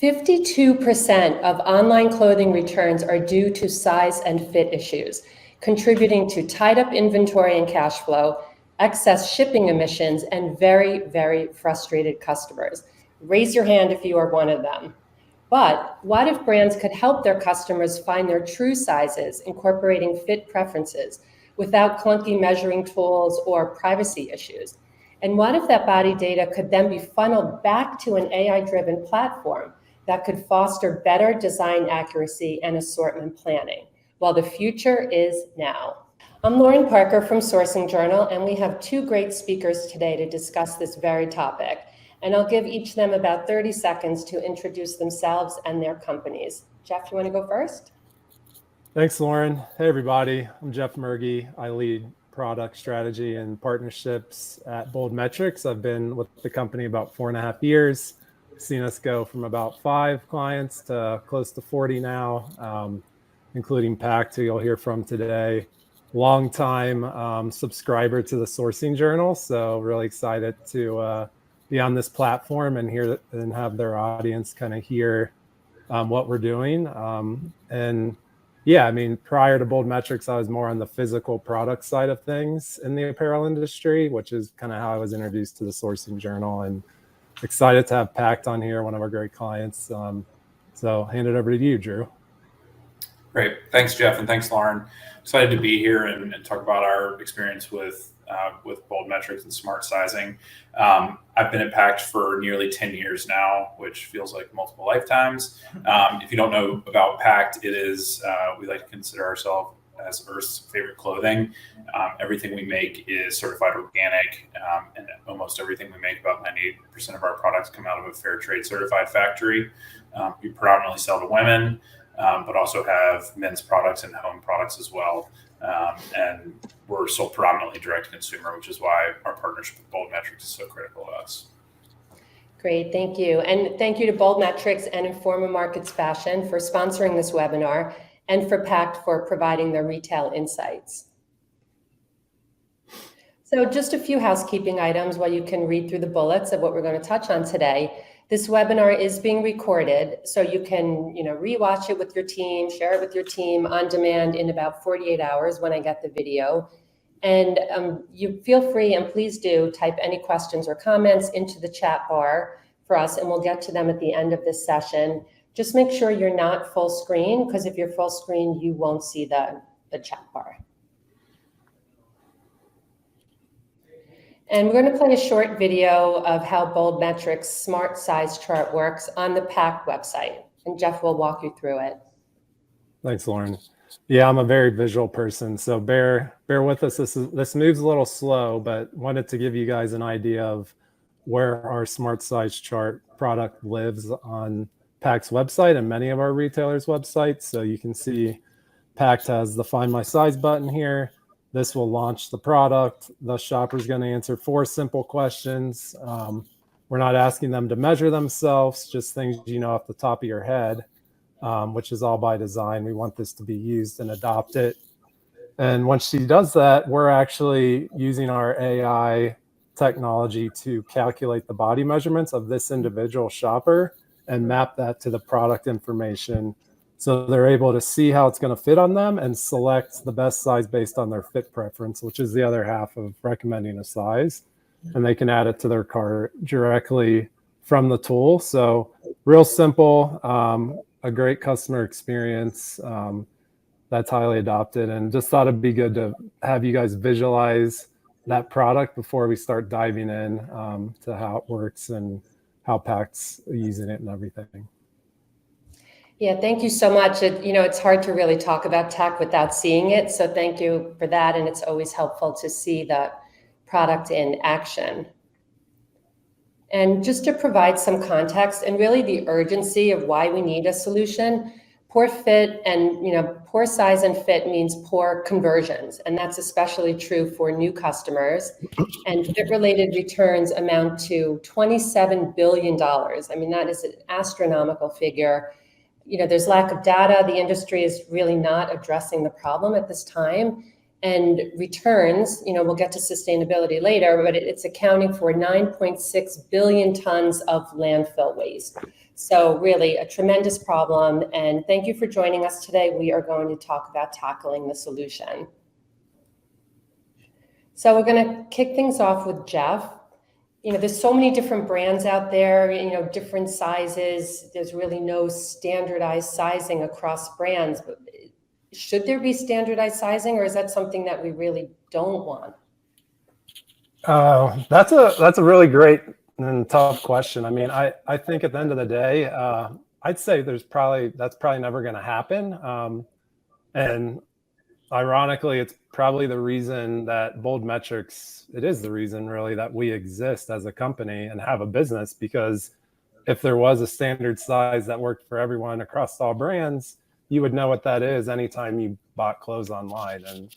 52% of online clothing returns are due to size and fit issues, contributing to tied up inventory and cash flow, excess shipping emissions, and very, very frustrated customers. Raise your hand if you are one of them. But what if brands could help their customers find their true sizes, incorporating fit preferences without clunky measuring tools or privacy issues? And what if that body data could then be funneled back to an AI-driven platform that could foster better design accuracy and assortment planning? Well, the future is now. I'm Lauren Parker from Sourcing Journal, and we have two great speakers today to discuss this very topic. And I'll give each of them about 30 seconds to introduce themselves and their companies. Jeff, you want to go first? Thanks, Lauren. Hey, everybody. I'm Jeff Murgy. I lead product strategy and partnerships at Bold Metrics. I've been with the company about 4.5 years. Seen us go from about 5 clients to close to 40 now, including Pact, who you'll hear from today. Long time subscriber to the Sourcing Journal, so really excited to be on this platform and hear and have their audience kind of hear what we're doing. And yeah, I mean, prior to Bold Metrics, I was more on the physical product side of things in the apparel industry, which is kind of how I was introduced to the Sourcing Journal. And excited to have Pact on here, one of our great clients. So I'll hand it over to you, Drew. Great. Thanks, Jeff, and thanks, Lauren. Excited to be here and talk about our experience with Bold Metrics and smart sizing. I've been at Pact for nearly 10 years now, which feels like multiple lifetimes. If you don't know about Pact, it is, we like to consider ourselves as Earth's favorite clothing. Everything we make is certified organic, and almost everything we make, about 98% of our products come out of a fair trade certified factory. We predominantly sell to women, but also have men's products and home products as well. And we're sold predominantly direct to consumer, which is why our partnership with Bold Metrics is so critical to us. Great, thank you. And thank you to Bold Metrics and Informa Markets Fashion for sponsoring this webinar, and for Pact for providing their retail insights. So just a few housekeeping items while you can read through the bullets of what we're going to touch on today. This webinar is being recorded, so you can rewatch it with your team, share it with your team on demand in about 48 hours when I get the video. And you feel free, and please do, type any questions or comments into the chat bar for us, and we'll get to them at the end of this session. Just make sure you're not full screen, because if you're full screen, you won't see the chat bar. And we're going to play a short video of how Bold Metrics smart size chart works on the Pact website. And Jeff will walk you through it. Thanks, Lauren. Yeah, I'm a very visual person, so bear with us. This moves a little slow, but wanted to give you guys an idea of where our smart size chart product lives on Pact's website and many of our retailers' websites. So you can see Pact has the Find My Size button here. This will launch the product. The shopper's going to answer 4 simple questions. We're not asking them to measure themselves, just things you know off the top of your head, which is all by design. We want this to be used and adopted. And once she does that, we're actually using our AI technology to calculate the body measurements of this individual shopper and map that to the product information, so they're able to see how it's going to fit on them and select the best size based on their fit preference, which is the other half of recommending a size. And they can add it to their cart directly from the tool. So real simple, a great customer experience that's highly adopted. And just thought it'd be good to have you guys visualize that product before we start diving in to how it works and how Pact's using it and everything. Yeah, thank you so much. It's hard to really talk about tech without seeing it. So thank you for that. And it's always helpful to see the product in action. And just to provide some context and really the urgency of why we need a solution, poor fit and poor size and fit means poor conversions. And that's especially true for new customers. And fit-related returns amount to $27 billion. I mean, that is an astronomical figure. There's lack of data. The industry is really not addressing the problem at this time. And returns, we'll get to sustainability later, but it's accounting for 9.6 billion tons of landfill waste. So really a tremendous problem. And thank you for joining us today. We are going to talk about tackling the solution. So we're going to kick things off with Jeff. There's so many different brands out there, different sizes. There's really no standardized sizing across brands. But should there be standardized sizing, or is that something that we really don't want? That's a really great and tough question. I mean, I think at the end of the day, I'd say that's probably never going to happen. And ironically, it's probably the reason that Bold Metrics, it is the reason really that we exist as a company and have a business, because if there was a standard size that worked for everyone across all brands, you would know what that is anytime you bought clothes online. And,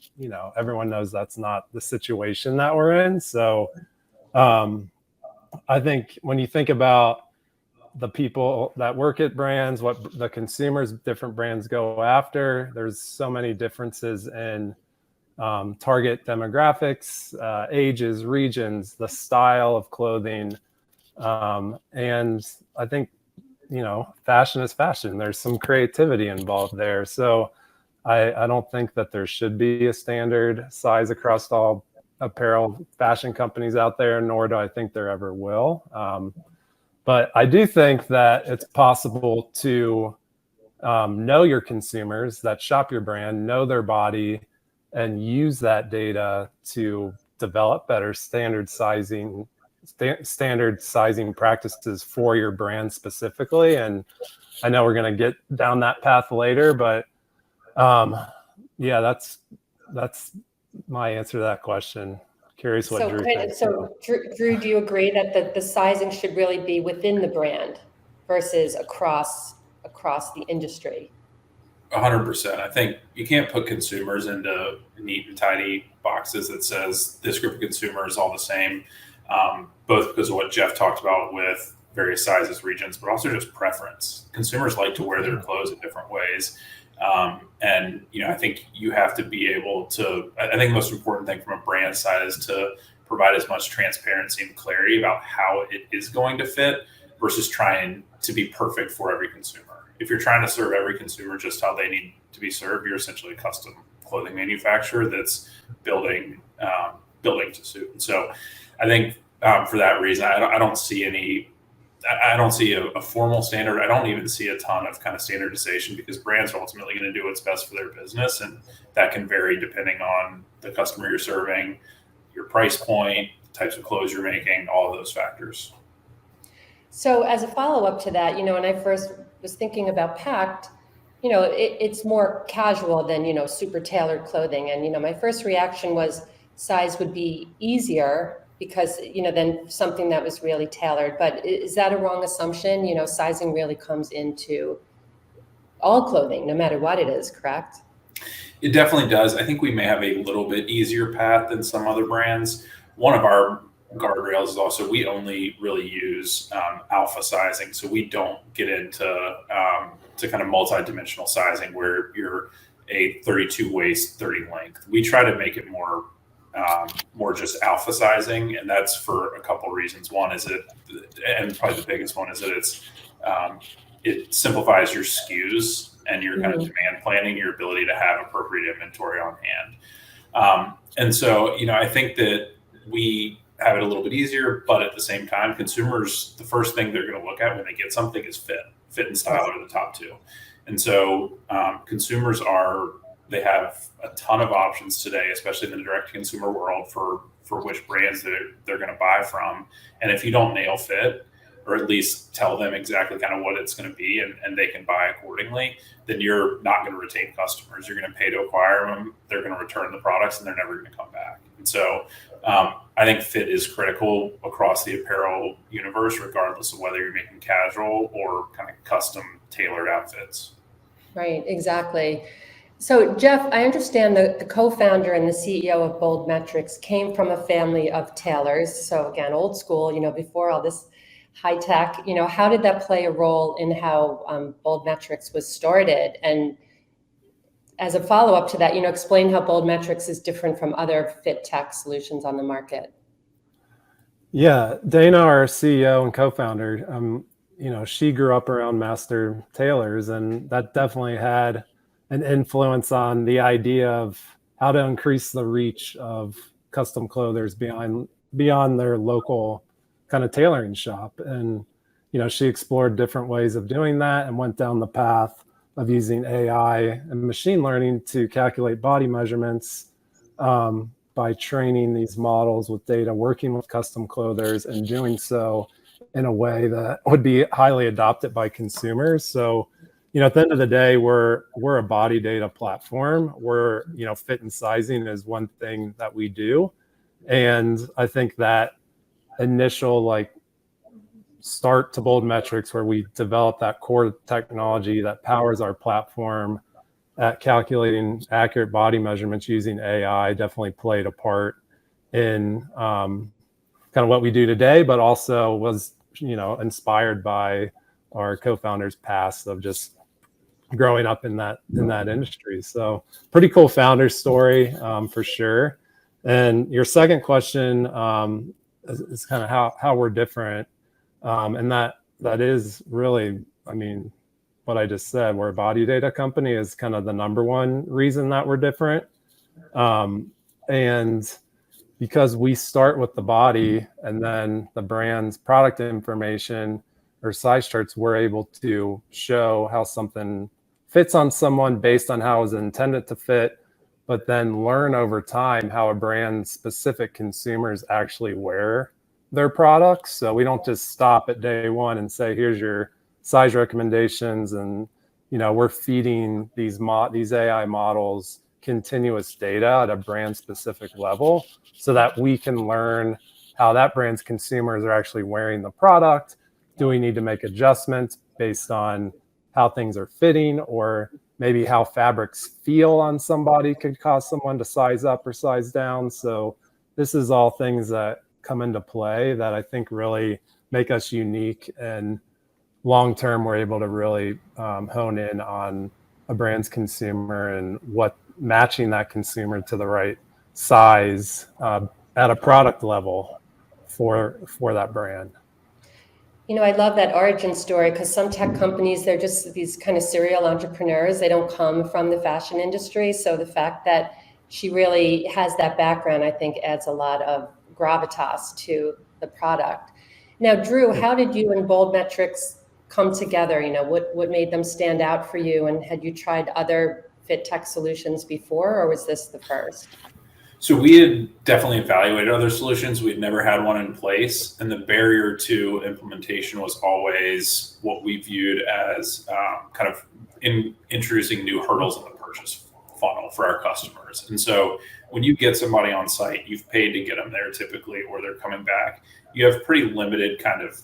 everyone knows that's not the situation that we're in. So I think when you think about the people that work at brands, what the consumers, different brands go after, there's so many differences in target demographics, ages, regions, the style of clothing. And I think, fashion is fashion. There's some creativity involved there. So I don't think that there should be a standard size across all apparel fashion companies out there, nor do I think there ever will. But I do think that it's possible to know your consumers that shop your brand, know their body, and use that data to develop better standard sizing practices for your brand specifically. And I know we're going to get down that path later, but yeah, that's my answer to that question. Curious what Drew thinks. So Drew, do you agree that the sizing should really be within the brand versus across the industry? 100%. I think you can't put consumers into neat and tidy boxes that says this group of consumers all the same, both because of what Jeff talked about with various sizes, regions, but also just preference. Consumers like to wear their clothes in different ways. And, I think you have to be able to, I think the most important thing from a brand side is to provide as much transparency and clarity about how it is going to fit versus trying to be perfect for every consumer. If you're trying to serve every consumer just how they need to be served, you're essentially a custom clothing manufacturer that's building to suit. And so I think for that reason, I don't see a formal standard. I don't even see a ton of kind of standardization, because brands are ultimately going to do what's best for their business. And that can vary depending on the customer you're serving, your price point, types of clothes you're making, all of those factors. So as a follow-up to that, when I first was thinking about pact, it's more casual than, super tailored clothing. And, my first reaction was size would be easier because, then something that was really tailored. But is that a wrong assumption? Sizing really comes into all clothing, no matter what it is, correct? It definitely does. I think we may have a little bit easier path than some other brands. One of our guardrails is also we only really use alpha sizing. So we don't get into to kind of multi-dimensional sizing where you're a 32 waist, 30 length. We try to make it more just alpha sizing, and that's for a couple of reasons. One is and probably the biggest one is that it simplifies your SKUs and your kind of demand planning, your ability to have appropriate inventory on hand. And so, I think that we have it a little bit easier, but at the same time, consumers, the first thing they're going to look at when they get something is fit and style are the top two. And so consumers they have a ton of options today, especially in the direct consumer world for which brands they're going to buy from. And if you don't nail fit, or at least tell them exactly kind of what it's going to be and they can buy accordingly, then you're not going to retain customers. You're going to pay to acquire them. They're going to return the products and they're never going to come back. And so I think fit is critical across the apparel universe, regardless of whether you're making casual or kind of custom tailored outfits. Right, exactly. So Jeff, I understand the co-founder and the CEO of Bold Metrics came from a family of tailors. So again, old school, before all this high tech, how did that play a role in how Bold Metrics was started? And as a follow-up to that, explain how Bold Metrics is different from other fit tech solutions on the market. Yeah, Dana, our CEO and co-founder, she grew up around master tailors, and that definitely had an influence on the idea of how to increase the reach of custom clothers beyond their local kind of tailoring shop. And she explored different ways of doing that and went down the path of using AI and machine learning to calculate body measurements, by training these models with data, working with custom clothers, and doing so in a way that would be highly adopted by consumers. So, at the end of the day, we're a body data platform. We're, fit and sizing is one thing that we do. And I think that initial start to Bold Metrics, where we develop that core technology that powers our platform at calculating accurate body measurements using AI, definitely played a part in kind of what we do today, but also was, inspired by our co-founders' past of just growing up in that industry. So pretty cool founder story, for sure. And your second question is kind of how we're different. And that is really, what I just said, we're a body data company is kind of the number one reason that we're different. And because we start with the body and then the brand's product information or size charts, we're able to show how something fits on someone based on how it was intended to fit, but then learn over time how a brand's specific consumers actually wear their products. So we don't just stop at day one and say, here's your size recommendations. And, we're feeding these AI models continuous data at a brand specific level so that we can learn how that brand's consumers are actually wearing the product. Do we need to make adjustments based on how things are fitting, or maybe how fabrics feel on somebody could cause someone to size up or size down? So this is all things that come into play that I think really make us unique, and long term we're able to really hone in on a brand's consumer and what matching that consumer to the right size at a product level for that brand. I love that origin story, because some tech companies, they're just these kind of serial entrepreneurs. They don't come from the fashion industry. So the fact that she really has that background, I think, adds a lot of gravitas to the product. Now, Drew, how did you and Bold Metrics come together? What made them stand out for you? And had you tried other fit tech solutions before, or was this the first? So we had definitely evaluated other solutions. We'd never had one in place. And the barrier to implementation was always what we viewed as kind of introducing new hurdles in the purchase funnel for our customers. And so when you get somebody on site, you've paid to get them there typically, or they're coming back, you have pretty limited kind of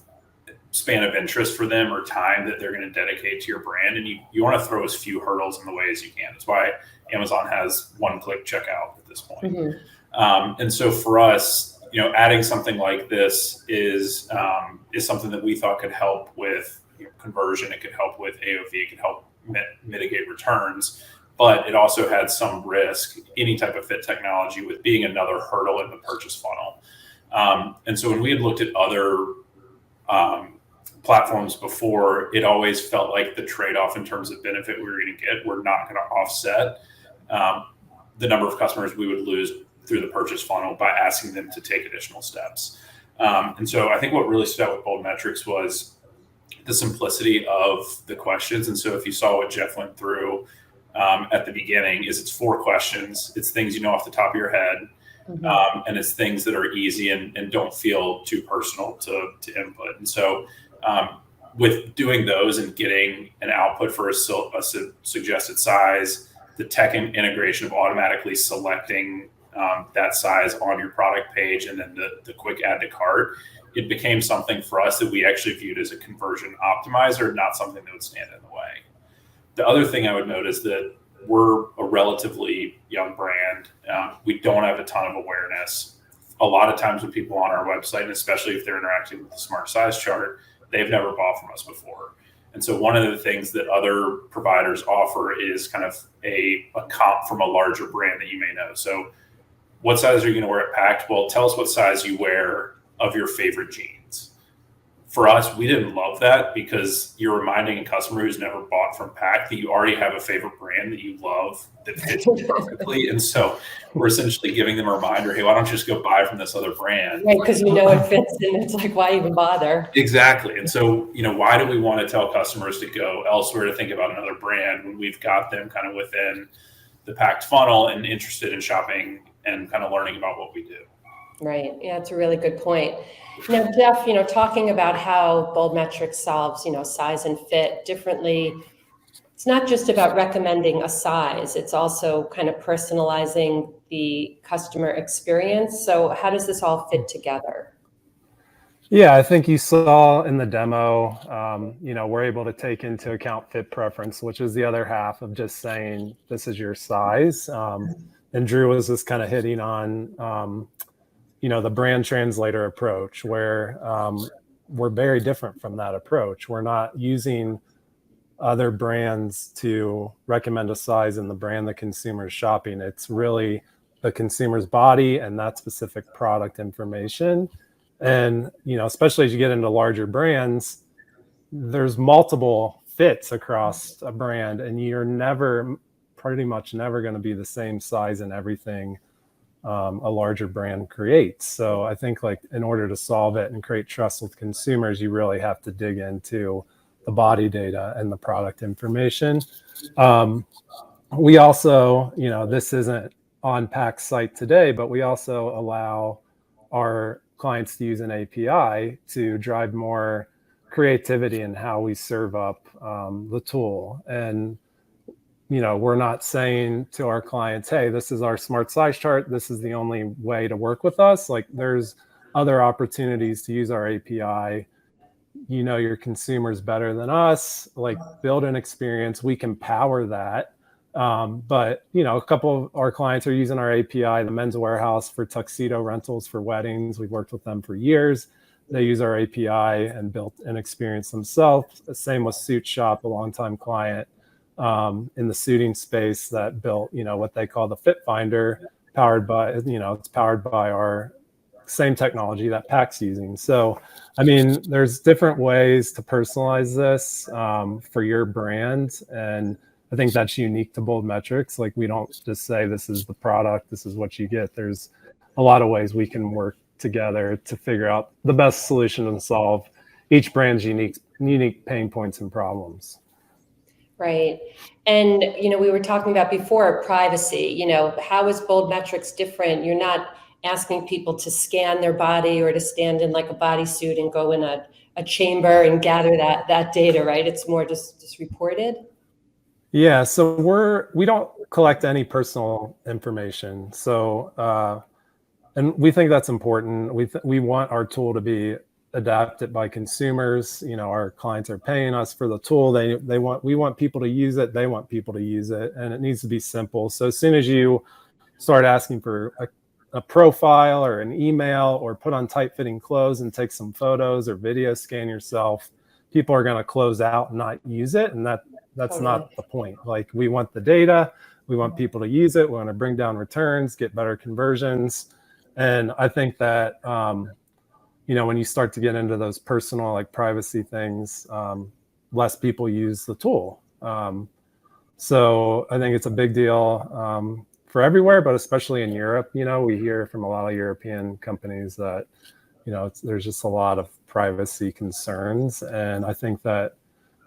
span of interest for them or time that they're going to dedicate to your brand. And you want to throw as few hurdles in the way as you can. That's why Amazon has one-click checkout at this point. Mm-hmm. And so for us, adding something like this is something that we thought could help with conversion. It could help with AOV. It could help mitigate returns. But it also had some risk, any type of fit technology, with being another hurdle in the purchase funnel. And so when we had looked at other platforms before, it always felt like the trade-off in terms of benefit we were going to get were not going to offset the number of customers we would lose through the purchase funnel by asking them to take additional steps. And so I think what really stood out with Bold Metrics was the simplicity of the questions. And so if you saw what Jeff went through at the beginning, it's 4 questions. It's things you know off the top of your head. Mm-hmm. And it's things that are easy and don't feel too personal to input. And so with doing those and getting an output for a suggested size, the tech integration of automatically selecting that size on your product page, and then the quick add to cart, it became something for us that we actually viewed as a conversion optimizer, not something that would stand in the way. The other thing I would note is that we're a relatively young brand. We don't have a ton of awareness. A lot of times when people on our website, and especially if they're interacting with the smart size chart, they've never bought from us before. And so one of the things that other providers offer is kind of a comp from a larger brand that you may know. So what size are you going to wear at Pact? Well, tell us what size you wear of your favorite jeans. For us, we didn't love that because you're reminding a customer who's never bought from Pact that you already have a favorite brand that you love that fits you perfectly. And so we're essentially giving them a reminder, hey, why don't you just go buy from this other brand? Right, because you know it fits, and it's like, why even bother? Exactly. And so, why do we want to tell customers to go elsewhere to think about another brand when we've got them kind of within the Pact funnel and interested in shopping and kind of learning about what we do? Right. Yeah, it's a really good point. Now, Jeff, talking about how Bold Metrics solves, size and fit differently, it's not just about recommending a size, it's also kind of personalizing the customer experience. So how does this all fit together? Yeah, I think you saw in the demo, we're able to take into account fit preference, which is the other half of just saying, this is your size. And Drew was just kind of hitting on, the brand translator approach, where we're very different from that approach. We're not using other brands to recommend a size in the brand the consumer is shopping. It's really the consumer's body and that specific product information. And, especially as you get into larger brands, there's multiple fits across a brand, and you're pretty much never going to be the same size in everything a larger brand creates. So I think, like, in order to solve it and create trust with consumers, you really have to dig into the body data and the product information. We also, this isn't on Pact's site today, but we also allow our clients to use an API to drive more creativity in how we serve up the tool. And we're not saying to our clients, hey, this is our smart size chart, this is the only way to work with us. Like, there's other opportunities to use our API. Your consumers better than us, like, build an experience, we can power that. But a couple of our clients are using our API, the Men's Warehouse, for tuxedo rentals for weddings. We've worked with them for years. They use our API and built an experience themselves. The same with Suit Shop, a longtime client in the suiting space, that built, what they call the Fit Finder, powered by, it's powered by our same technology that Pact's using. So, there's different ways to personalize this for your brand. And I think that's unique to Bold Metrics. Like, we don't just say, this is the product, this is what you get. There's a lot of ways we can work together to figure out the best solution and solve each brand's unique pain points and problems. Right. And, we were talking about before privacy, how is Bold Metrics different? You're not asking people to scan their body or to stand in like a bodysuit and go in a chamber and gather that data, right? It's more just reported. Yeah. So we don't collect any personal information. So, and we think that's important. We want our tool to be adapted by consumers. Our clients are paying us for the tool. We want people to use it. They want people to use it, and it needs to be simple. So as soon as you start asking for a profile or an email, or put on tight-fitting clothes and take some photos or video scan yourself, people are going to close out and not use it, and that's not the point. Like, we want the data. We want people to use it. We want to bring down returns, get better conversions. And I think that when you start to get into those personal, like, privacy things, less people use the tool. So I think it's a big deal for everywhere, but especially in Europe. We hear from a lot of European companies that, there's just a lot of privacy concerns. And I think that,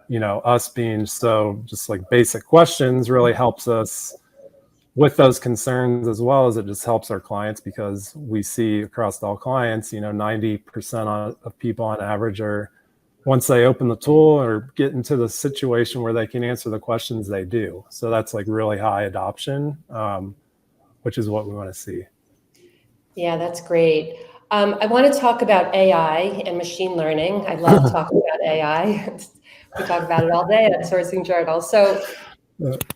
us being so just like basic questions really helps us with those concerns, as well as it just helps our clients, because we see across all clients, 90% of people on average are, once they open the tool or get into the situation where they can answer the questions, they do. So that's like really high adoption, which is what we want to see. Yeah, that's great. I want to talk about AI and machine learning. I love talking about AI. We talk about it all day at Sourcing Journal. So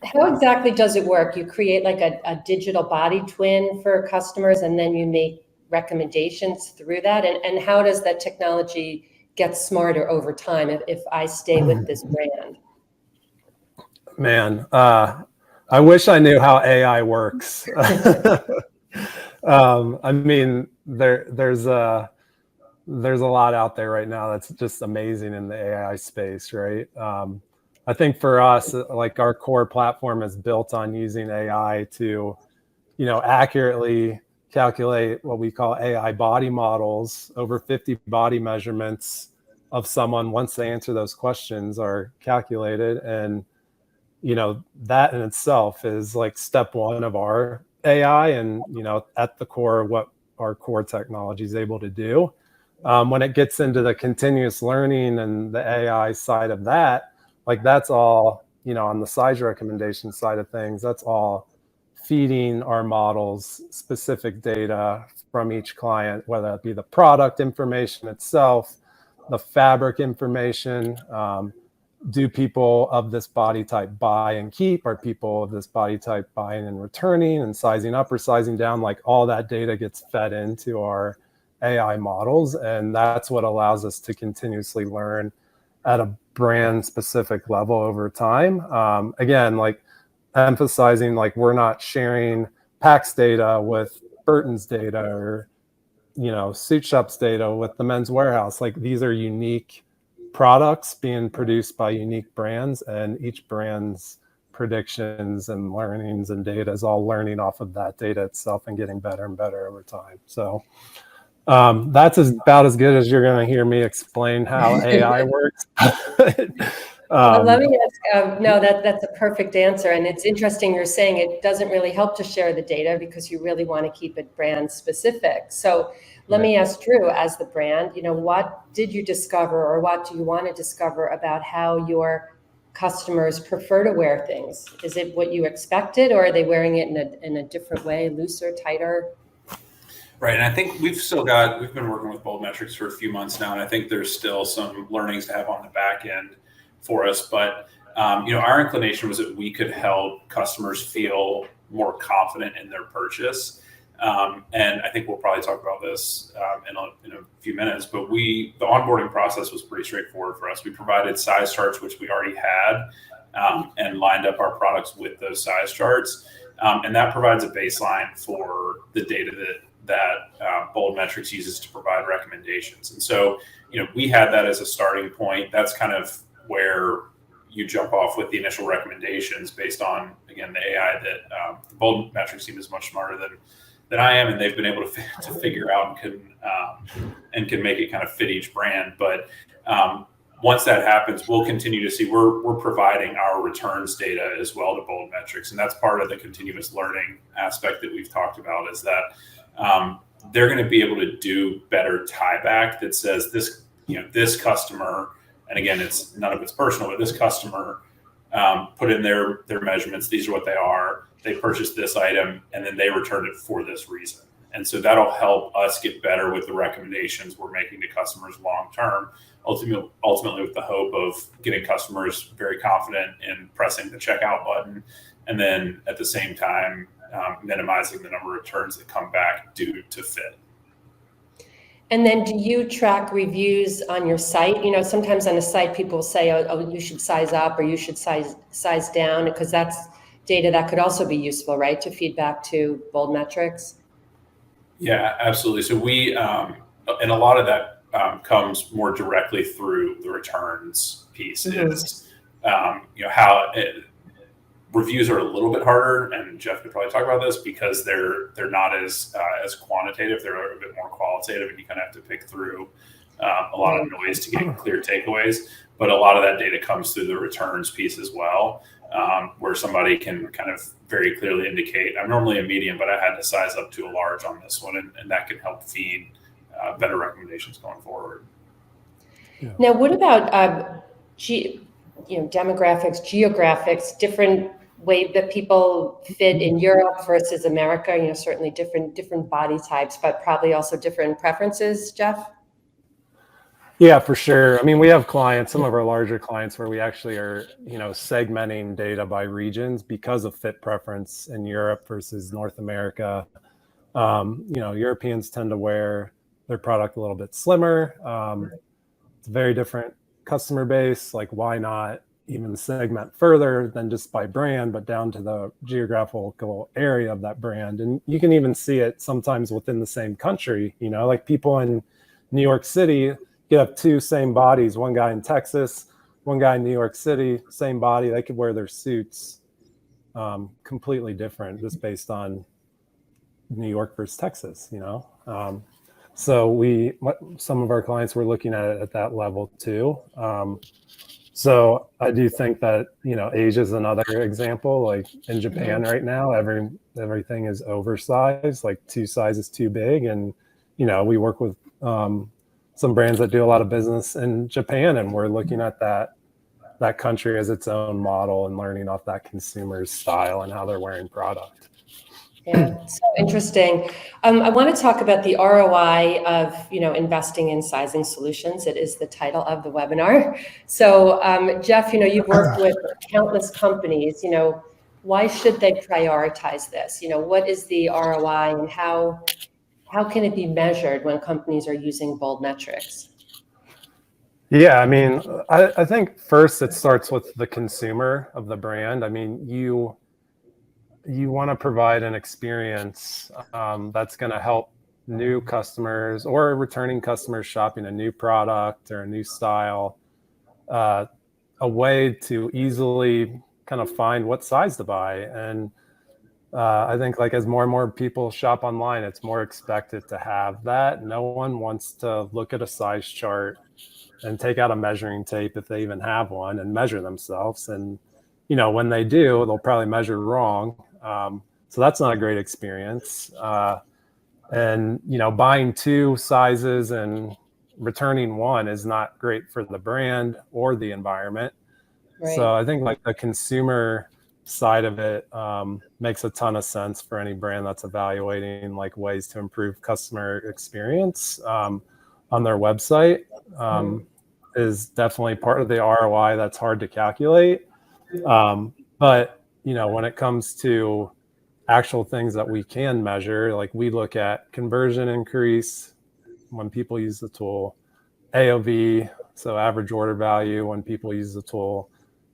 how exactly does it work? You create like a digital body twin for customers, and then you make recommendations through that. And how does that technology get smarter over time if I stay with this brand? Man, I wish I knew how AI works. There's there's a lot out there right now that's just amazing in the AI space, right? I think for us, like our core platform is built on using AI to, accurately calculate what we call AI body models. Over 50 body measurements of someone, once they answer those questions, are calculated. And, that in itself is like step one of our AI and, at the core, what our core technology is able to do. When it gets into the continuous learning and the AI side of that, like that's all, on the size recommendation side of things, that's all feeding our models specific data from each client, whether it be the product information itself, the fabric information. Do people of this body type buy and keep? Are people of this body type buying and returning and sizing up or sizing down? Like all that data gets fed into our AI models. And that's what allows us to continuously learn at a brand specific level over time. Again, like emphasizing, like we're not sharing PAX data with Burton's data or, Suit Shop's data with the Men's Warehouse. Like these are unique products being produced by unique brands, and each brand's predictions and learnings and data is all learning off of that data itself and getting better and better over time. So that's about as good as you're going to hear me explain how AI works. Well, let me ask, no, that's a perfect answer. And it's interesting you're saying it doesn't really help to share the data because you really want to keep it brand specific. So let me ask Drew, as the brand, what did you discover or what do you want to discover about how your customers prefer to wear things? Is it what you expected, or are they wearing it in a different way, looser, tighter? Right, and I think we've been working with Bold Metrics for a few months now, and I think there's still some learnings to have on the back end for us. But our inclination was that we could help customers feel more confident in their purchase. And I think we'll probably talk about this in a few minutes. But the onboarding process was pretty straightforward for us. We provided size charts, which we already had, and lined up our products with those size charts, and that provides a baseline for the data that Bold Metrics uses to provide recommendations. And so, we had that as a starting point. That's kind of where you jump off with the initial recommendations based on, again, the AI that the Bold Metrics team is much smarter than I am, and they've been able to figure out and can make it kind of fit each brand. But once that happens, we'll continue to see we're providing our returns data as well to Bold Metrics, and that's part of the continuous learning aspect that we've talked about. Is that they're going to be able to do better tieback that says this customer, and again, none of it's personal, but this customer put in their measurements. These are what they are. They purchased this item and then they returned it for this reason. And so that'll help us get better with the recommendations we're making to customers long term, ultimately with the hope of getting customers very confident in pressing the checkout button, and then at the same time minimizing the number of returns that come back due to fit. And then do you track reviews on your site? Sometimes on a site people say, oh, you should size up or you should size down, because that's data that could also be useful, right, to feedback to Bold Metrics? Yeah, absolutely. So we, and a lot of that comes more directly through the returns piece. Mm-hmm. Is, how reviews are a little bit harder, and Jeff could probably talk about this because they're not as quantitative. They're a bit more qualitative, and you kind of have to pick through a lot of noise to get clear takeaways. But a lot of that data comes through the returns piece as well, where somebody can kind of very clearly indicate, I'm normally a medium, but I had to size up to a large on this one, and that can help feed better recommendations going forward. Yeah. Now, what about demographics, geographics, different way that people fit in Europe versus America? Certainly different body types, but probably also different preferences, Jeff? Yeah, for sure. I mean, we have clients, some of our larger clients, where we actually are, segmenting data by regions because of fit preference in Europe versus North America. Europeans tend to wear their product a little bit slimmer. It's a very different customer base. Like, why not even segment further than just by brand, but down to the geographical area of that brand? And you can even see it sometimes within the same country, like people in New York City, you have two same bodies, one guy in Texas, one guy in New York City, same body. They could wear their suits completely different just based on New York versus Texas, you know? So some of our clients were looking at it at that level too. So I do think that, you know, Asia is another example. Like in Japan right now, everything is oversized, like 2 sizes too big. And, you know, we work with some brands that do a lot of business in Japan, and we're looking at that country as its own model and learning off that consumer's style and how they're wearing product. Yeah, so interesting. I want to talk about the ROI of, you know, investing in sizing solutions. It is the title of the webinar. So, Jeff, you know, you've worked with countless companies. You know, why should they prioritize this? You know, what is the ROI, and how can it be measured when companies are using bold metrics? Yeah, I mean, I think first it starts with the consumer of the brand. I mean, you want to provide an experience that's going to help new customers or returning customers shopping a new product or a new style, a way to easily kind of find what size to buy. And I think like as more and more people shop online, it's more expected to have that. No one wants to look at a size chart and take out a measuring tape, if they even have one, and measure themselves. And, you know, when they do, they'll probably measure wrong. So that's not a great experience. And, you know, buying 2 sizes and returning 1 is not great for the brand or the environment. Right. So I think like the consumer side of it makes a ton of sense for any brand that's evaluating like ways to improve customer experience on their website. Is definitely part of the ROI that's hard to calculate. But, you know, when it comes to actual things that we can measure, like we look at conversion increase when people use the tool, AOV, so average order value when people use the tool,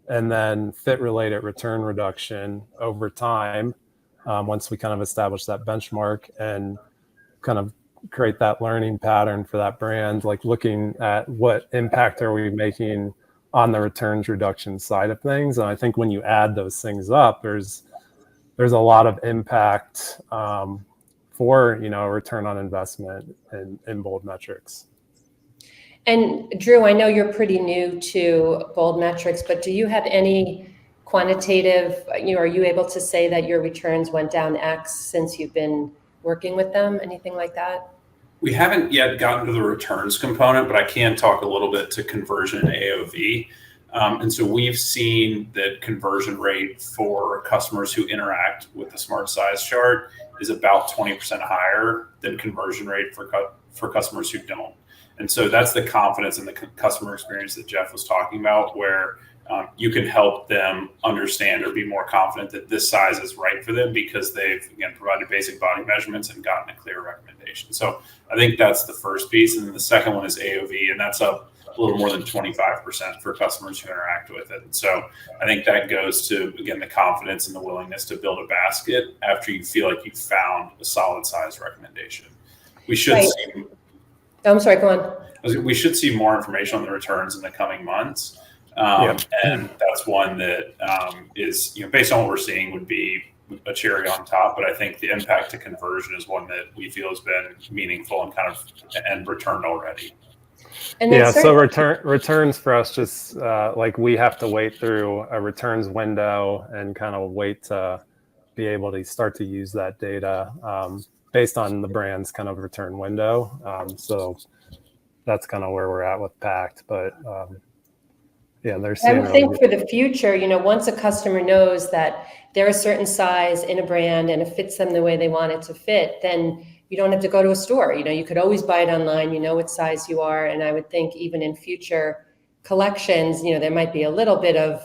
and then fit related return reduction over time once we kind of establish that benchmark and kind of create that learning pattern for that brand, like looking at what impact are we making on the returns reduction side of things. And I think when you add those things up, there's a lot of impact for, you know, return on investment in bold metrics. And Drew, I know you're pretty new to bold metrics, but do you have any quantitative, you know, are you able to say that your returns went down X since you've been working with them? Anything like that? We haven't yet gotten to the returns component, but I can talk a little bit to conversion and AOV. And so we've seen that conversion rate for customers who interact with the smart size chart is about 20% higher than conversion rate for customers who don't. And so that's the confidence in the customer experience that Jeff was talking about, where you can help them understand or be more confident that this size is right for them because they've, again, provided basic body measurements and gotten a clear recommendation. So I think that's the first piece. And then the second one is AOV, and that's up a little more than 25% for customers who interact with it. And so I think that goes to, again, the confidence and the willingness to build a basket after you feel like you've found a solid size recommendation. We should see. I'm sorry, go on. We should see more information on the returns in the coming months. And that's one that is, you know, based on what we're seeing, would be a cherry on top. But I think the impact to conversion is one that we feel has been meaningful and returned already. And yeah, so returns for us just like we have to wait through a returns window and kind of wait to be able to start to use that data based on the brand's kind of return window. So that's kind of where we're at with Pact. But yeah, there's. I would think for the future, you know, once a customer knows that they're a certain size in a brand and it fits them the way they want it to fit, then you don't have to go to a store. You know, you could always buy it online. You know what size you are. And I would think even in future collections, you know, there might be a little bit of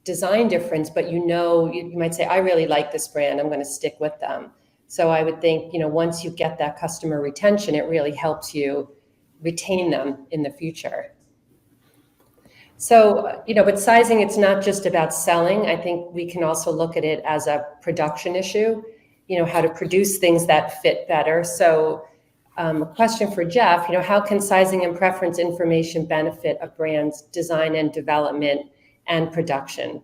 design difference, but you know, you might say, I really like this brand, I'm going to stick with them. So I would think, you know, once you get that customer retention, it really helps you retain them in the future. So, you know, but sizing, it's not just about selling. I think we can also look at it as a production issue, you know, how to produce things that fit better. So A question for Jeff, how can sizing and preference information benefit a brand's design and development and production?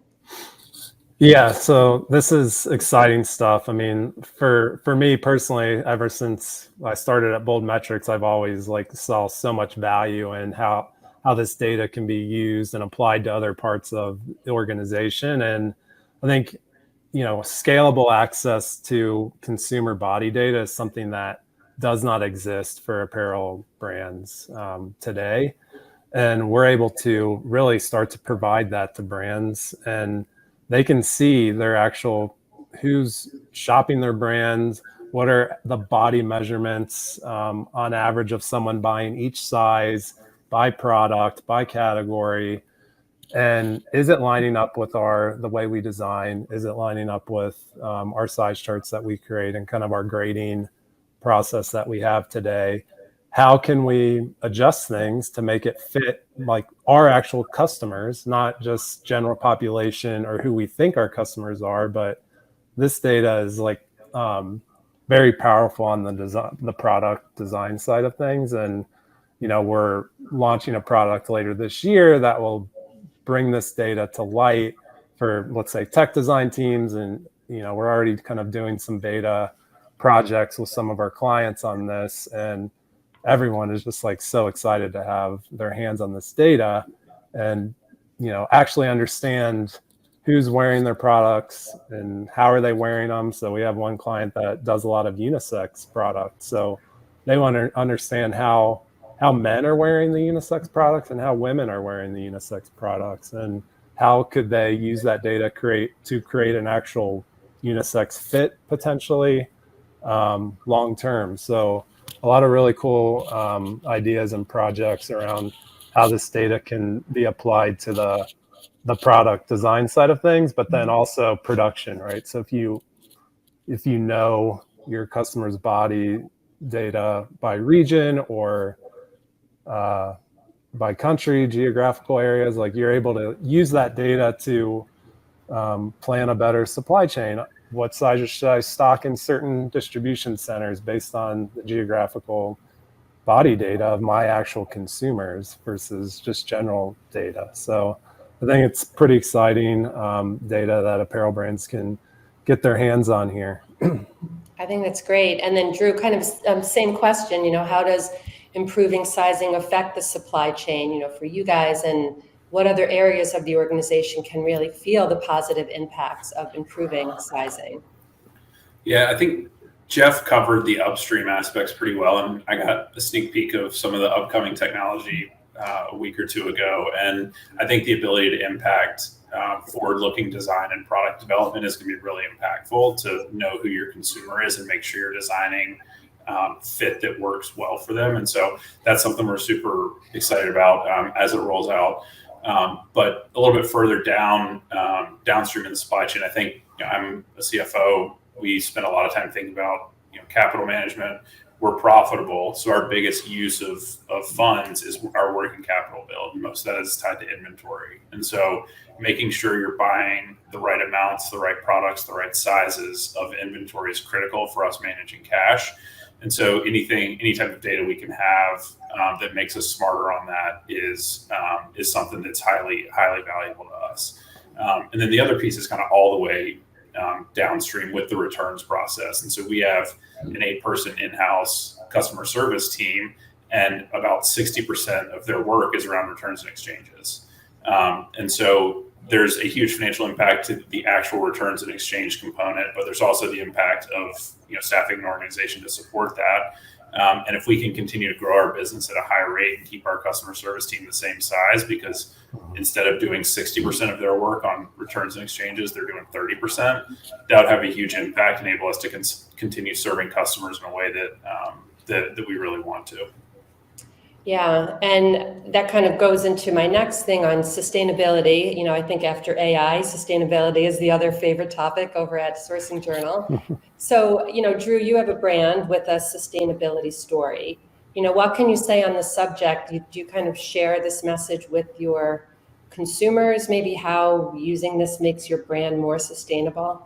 Yeah, so this is exciting stuff. I mean, for me personally, ever since I started at Bold Metrics, I've always saw so much value in how this data can be used and applied to other parts of the organization. And I think, scalable access to consumer body data is something that does not exist for apparel brands today. And we're able to really start to provide that to brands, and they can see their actual who's shopping their brand, what are the body measurements on average of someone buying each size by product, by category, and is it lining up with the way we design? Is it lining up with our size charts that we create and kind of our grading process that we have today? How can we adjust things to make it fit like our actual customers, not just general population or who we think our customers are, but this data is very powerful on the product design side of things. And, we're launching a product later this year that will bring this data to light for, let's say, tech design teams. And, we're already kind of doing some beta projects with some of our clients on this. And everyone is just so excited to have their hands on this data and, actually understand who's wearing their products and how are they wearing them. So we have one client that does a lot of unisex products. So they want to understand how men are wearing the unisex products and how women are wearing the unisex products, and how could they use that data to create an actual unisex fit potentially long term. So a lot of really cool ideas and projects around how this data can be applied to the product design side of things, but then also production, right? So if you know your customer's body data by region or by country, geographical areas, you're able to use that data to plan a better supply chain. What sizes should I stock in certain distribution centers based on the geographical body data of my actual consumers versus just general data? So I think it's pretty exciting data that apparel brands can get their hands on here. I think that's great. And then Drew, kind of same question, how does improving sizing affect the supply chain, for you guys, and what other areas of the organization can really feel the positive impacts of improving sizing? Yeah, I think Jeff covered the upstream aspects pretty well, and I got a sneak peek of some of the upcoming technology a week or two ago. And I think the ability to impact forward-looking design and product development is going to be really impactful, to know who your consumer is and make sure you're designing fit that works well for them. And so that's something we're super excited about as it rolls out. But a little bit further downstream in the supply chain, I think I'm a CFO. We spend a lot of time thinking about capital management. We're profitable, so our biggest use of funds is our working capital build. And most of that is tied to inventory. And so making sure you're buying the right amounts, the right products, the right sizes of inventory is critical for us managing cash. And so any type of data we can have that makes us smarter on that is something that's highly valuable to us. And then the other piece is kind of all the way downstream with the returns process. And so we have an 8-person in-house customer service team, and about 60% of their work is around returns and exchanges. And so there's a huge financial impact to the actual returns and exchange component, but there's also the impact of staffing an organization to support that. And if we can continue to grow our business at a higher rate and keep our customer service team the same size, because instead of doing 60% of their work on returns and exchanges, they're doing 30%, that would have a huge impact, enable us to continue serving customers in a way that we really want to. Yeah, and that kind of goes into my next thing on sustainability. I think after AI, sustainability is the other favorite topic over at Sourcing Journal. So, Drew, you have a brand with a sustainability story. What can you say on the subject? Do you kind of share this message with your consumers? Maybe how using this makes your brand more sustainable?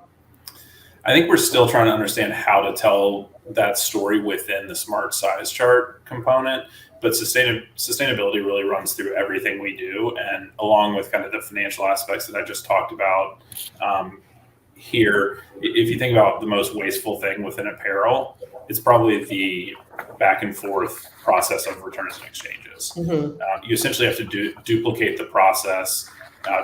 I think we're still trying to understand how to tell that story within the smart size chart component, but sustainability really runs through everything we do, and along with kind of the financial aspects that I just talked about here. If you think about the most wasteful thing within apparel, it's probably the back and forth process of returns and exchanges. You essentially have to duplicate the process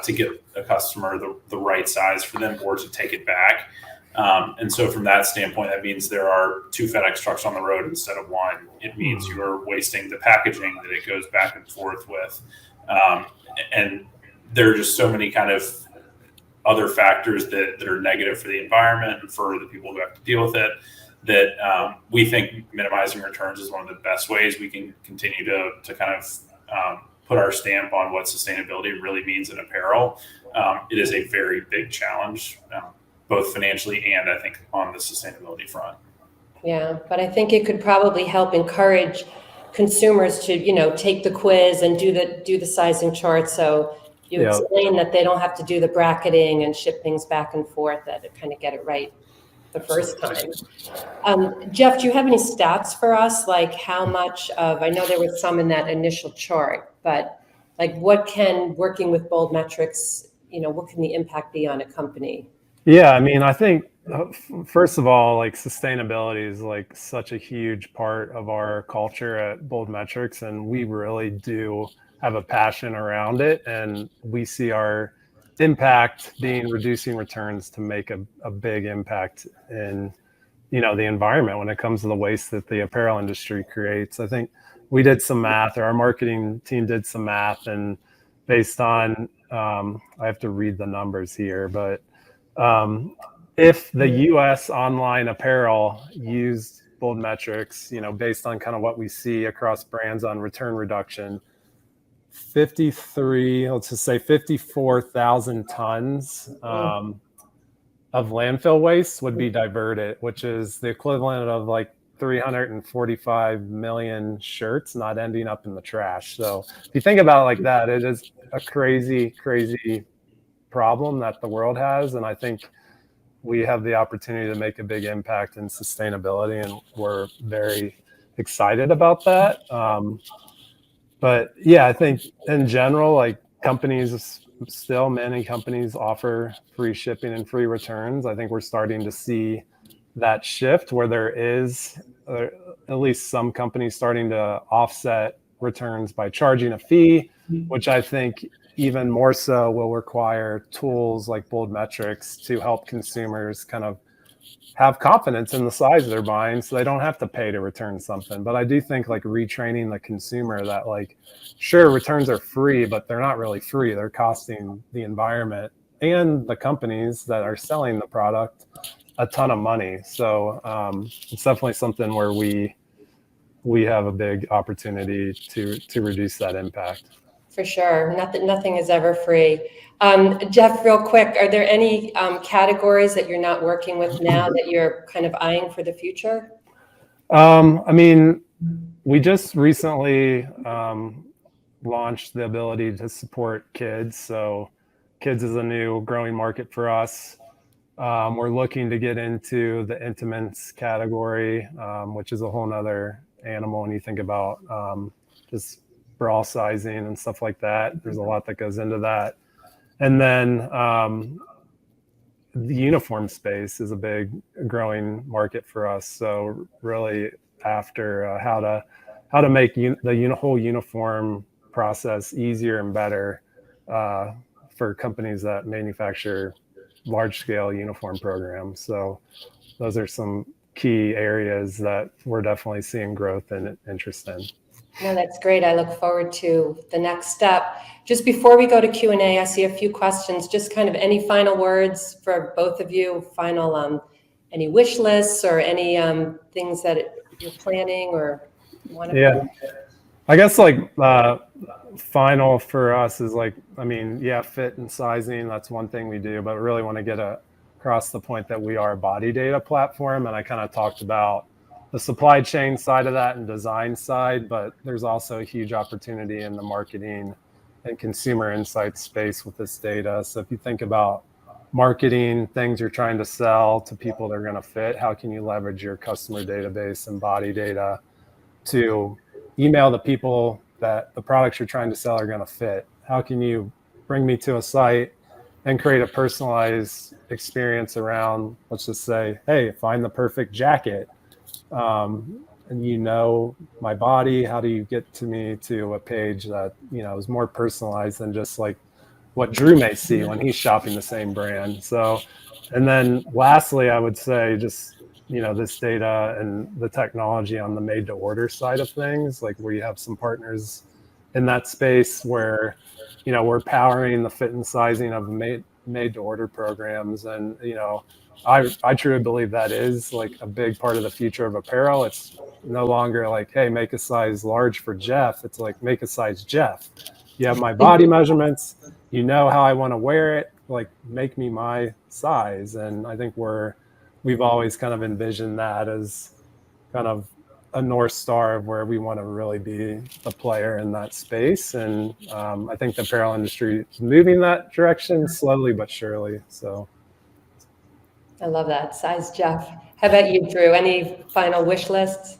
to get a customer the right size for them, or to take it back. And so from that standpoint, that means there are 2 FedEx trucks on the road instead of 1. It means you're wasting the packaging that it goes back and forth with. And there are just so many kind of other factors that are negative for the environment and for the people who have to deal with it, that we think minimizing returns is one of the best ways we can continue to kind of put our stamp on what sustainability really means in apparel. It is a very big challenge, both financially and I think on the sustainability front. Yeah, but I think it could probably help encourage consumers to, take the quiz and do the sizing chart. So you explain that they don't have to do the bracketing and ship things back and forth, that it kind of get it right the first time. Jeff, do you have any stats for us? Like how much of, I know there was some in that initial chart, but like what can working with Bold Metrics, what can the impact be on a company? Yeah, I mean, I think first of all, like sustainability is like such a huge part of our culture at Bold Metrics, and we really do have a passion around it, and we see our impact being reducing returns to make a big impact in the environment when it comes to the waste that the apparel industry creates. I think we did some math, or our marketing team did some math, and based on I have to read the numbers here, but if the US online apparel used Bold Metrics, based on kind of what we see across brands on return reduction, 54,000 tons of landfill waste would be diverted, which is the equivalent of like 345 million shirts not ending up in the trash. So if you think about it like that, it is a crazy, crazy problem that the world has. And I think we have the opportunity to make a big impact in sustainability, and we're very excited about that. But yeah, I think in general, like many companies offer free shipping and free returns. I think we're starting to see that shift where there is at least some companies starting to offset returns by charging a fee, which I think even more so will require tools like Bold Metrics to help consumers kind of have confidence in the size they're buying, so they don't have to pay to return something. But I do think like retraining the consumer that like, sure, returns are free, but they're not really free. They're costing the environment and the companies that are selling the product a ton of money. So it's definitely something where we have a big opportunity to reduce that impact. For sure. Nothing is ever free. Jeff, real quick, are there any categories that you're not working with now that you're kind of eyeing for the future? I mean, we just recently launched the ability to support kids. So kids is a new growing market for us. We're looking to get into the intimates category, which is a whole nother animal when you think about just bra sizing and stuff like that. There's a lot that goes into that. And then the uniform space is a big growing market for us. So really after how to make the whole uniform process easier and better for companies that manufacture large scale uniform programs. So those are some key areas that we're definitely seeing growth and interest in. No, that's great. I look forward to the next step. Just before we go to Q&A, I see a few questions. Just kind of any final words for both of you, any wish lists or any things that you're planning or want to. Yeah, I guess like final for us is like, fit and sizing, that's one thing we do, but we really want to get across the point that we are a body data platform. And I kind of talked about the supply chain side of that and design side, but there's also a huge opportunity in the marketing and consumer insights space with this data. So if you think about marketing things you're trying to sell to people that are going to fit? How can you leverage your customer database and body data to email the people that the products you're trying to sell are going to fit? How can you bring me to a site and create a personalized experience around, let's just say, hey, find the perfect jacket. And you know my body, how do you get to me to a page that, you know, is more personalized than just like what Drew may see when he's shopping the same brand. So, and then lastly, I would say just, you know, this data and the technology on the made to order side of things, like where you have some partners in that space where, you know, we're powering the fit and sizing of made to order programs. And, you know, I truly believe that is like a big part of the future of apparel. It's no longer like, hey, make a size large for Jeff. It's like, make a size Jeff. You have my body measurements, you know how I want to wear it, like make me my size. And I think we've always kind of envisioned that as kind of a North Star of where we want to really be a player in that space. And I think the apparel industry is moving that direction slowly but surely. So I love that. Size Jeff. How about you, Drew? Any final wish lists?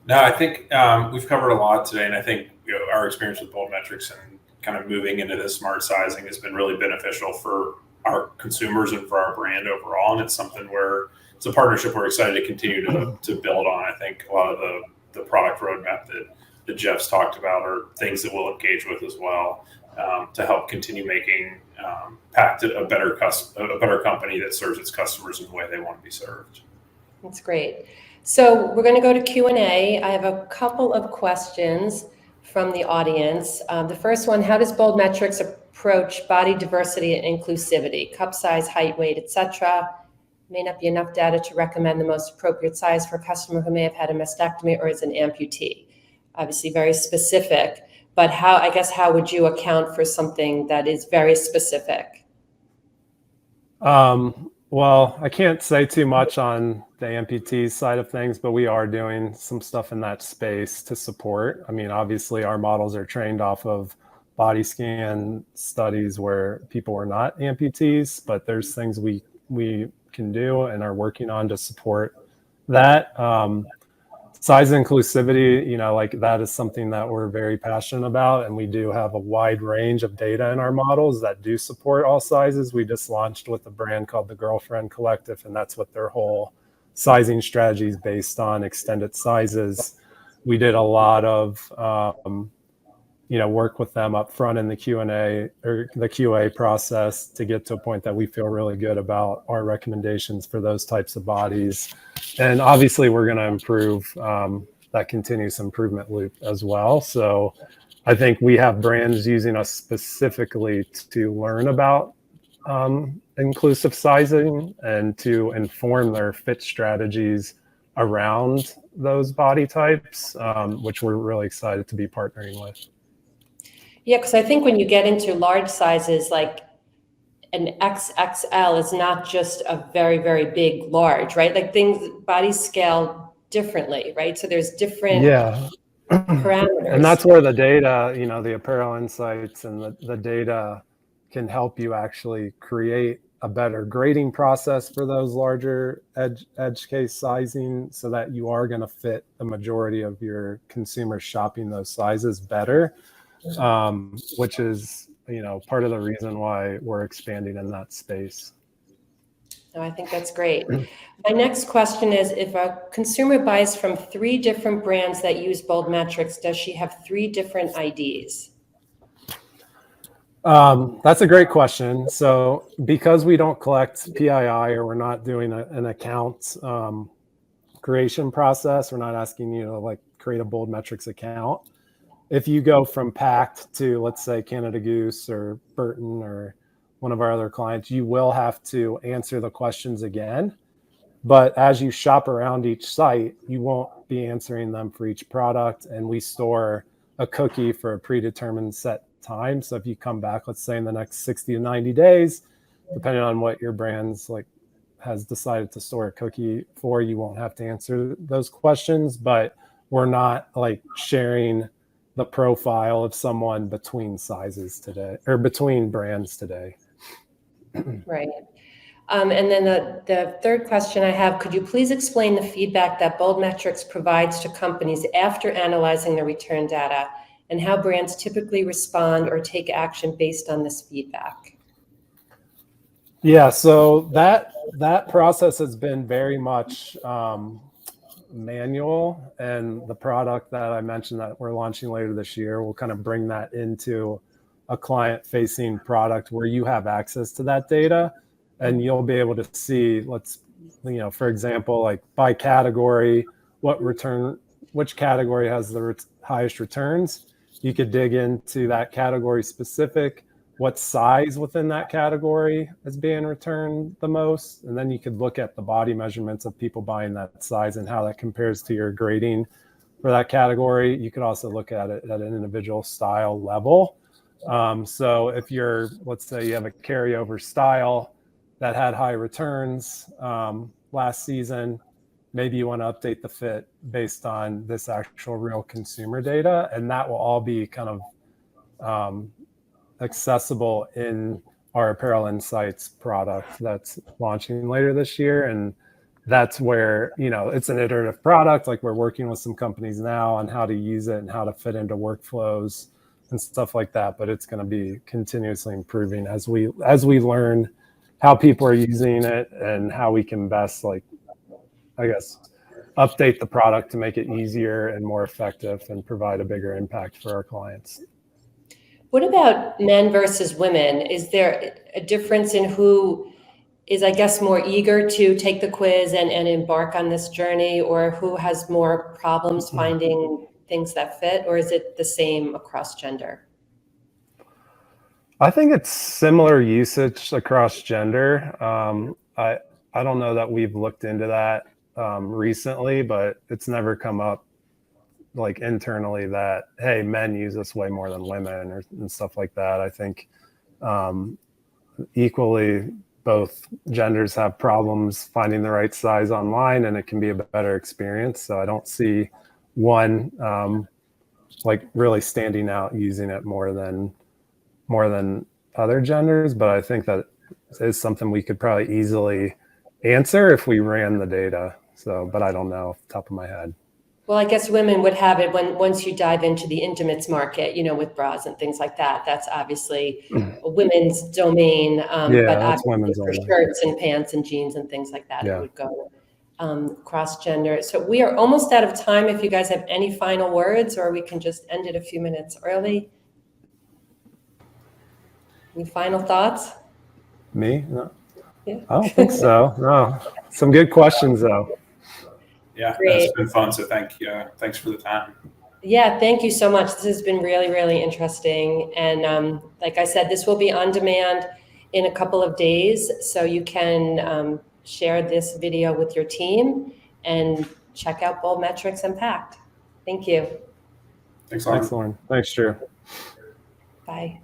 No, I think we've covered a lot today, and I think, you know, our experience with Bold Metrics and kind of moving into this smart sizing has been really beneficial for our consumers and for our brand overall. And it's something where it's a partnership we're excited to continue to build on. I think a lot of the product roadmap that Jeff's talked about are things that we'll engage with as well, to help continue making Pact a better company that serves its customers in the way they want to be served. That's great. So we're going to go to Q&A. I have a couple of questions from the audience. The first one, how does Bold Metrics approach body diversity and inclusivity, cup size, height, weight, etc.? May not be enough data to recommend the most appropriate size for a customer who may have had a mastectomy or is an amputee. Obviously very specific, but how would you account for something that is very specific? Well, I can't say too much on the amputee side of things, but we are doing some stuff in that space to support. I mean, obviously our models are trained off of body scan studies where people were not amputees, but there's things we can do and are working on to support that. Size inclusivity, you know, like that is something that we're very passionate about. And we do have a wide range of data in our models that do support all sizes. We just launched with a brand called the Girlfriend Collective, and that's what their whole sizing strategy is based on, extended sizes. We did a lot of, you know, work with them up front in the Q&A or the QA process to get to a point that we feel really good about our recommendations for those types of bodies. And obviously we're going to improve that continuous improvement loop as well. So I think we have brands using us specifically to learn about inclusive sizing and to inform their fit strategies around those body types, which we're really excited to be partnering with. Yeah, because I think when you get into large sizes, like an XXL is not just a very, very big large, right? Like bodies scale differently, right? So there's different parameters. And that's where the data, you know, the apparel insights and the data can help you actually create a better grading process for those larger edge case sizing so that you are going to fit the majority of your consumers shopping those sizes better. Which is, you know, part of the reason why we're expanding in that space. Oh, I think that's great. My next question is, if a consumer buys from 3 different brands that use Bold Metrics, does she have 3 different IDs? That's a great question. So because we don't collect PII or we're not doing an account creation process, we're not asking you to like create a Bold Metrics account. If you go from Pact to, let's say, Canada Goose or Burton or one of our other clients, you will have to answer the questions again. But as you shop around each site, you won't be answering them for each product. And we store a cookie for a predetermined set time. So if you come back, let's say in the next 60 to 90 days, depending on what your brand's like has decided to store a cookie for, you won't have to answer those questions. But we're not like sharing the profile of someone between sizes today or between brands today. Right. And then the third question I have, could you please explain the feedback that Bold Metrics provides to companies after analyzing the return data and how brands typically respond or take action based on this feedback? Yeah, so that process has been very much manual, and the product that I mentioned that we're launching later this year will kind of bring that into a client-facing product where you have access to that data, and you'll be able to see, for example, like by category, which category has the highest returns. You could dig into that category specific, what size within that category is being returned the most. And then you could look at the body measurements of people buying that size and how that compares to your grading for that category. You could also look at it at an individual style level. So if let's say you have a carryover style that had high returns last season, maybe you want to update the fit based on this actual real consumer data. And that will all be kind of accessible in our Apparel Insights product that's launching later this year. And that's where, it's an iterative product. Like, we're working with some companies now on how to use it and how to fit into workflows and stuff like that. But it's going to be continuously improving as we learn how people are using it and how we can best, update the product to make it easier and more effective and provide a bigger impact for our clients. What about men versus women? Is there a difference in who is, I guess, more eager to take the quiz and embark on this journey, or who has more problems finding things that fit, or is it the same across gender? I think it's similar usage across gender. I don't know that we've looked into that recently, but it's never come up like internally that, hey, men use this way more than women and stuff like that. I think equally both genders have problems finding the right size online, and it can be a better experience. So I don't see one really standing out using it more than other genders, but I think that is something we could probably easily answer if we ran the data. So, but I don't know off the top of my head. Well, I guess women would have it once you dive into the intimates market, with bras and things like that. That's obviously a women's domain. Yeah, but that's obviously women's for only. Shirts and pants and jeans and things like that, Yeah. It would go cross gender. So we are almost out of time. If you guys have any final words, or we can just end it a few minutes early. Any final thoughts? Me? No. Yeah. I don't think so. No. Some good questions though. Yeah, Great. it's been fun. So thanks for the time. Yeah, thank you so much. This has been really, really interesting. And like I said, this will be on demand in a couple of days. So you can share this video with your team and check out Bold Metrics and Pact. Thank you. Thanks, Lauren. Thanks, Lauren. Thanks, Drew. Bye.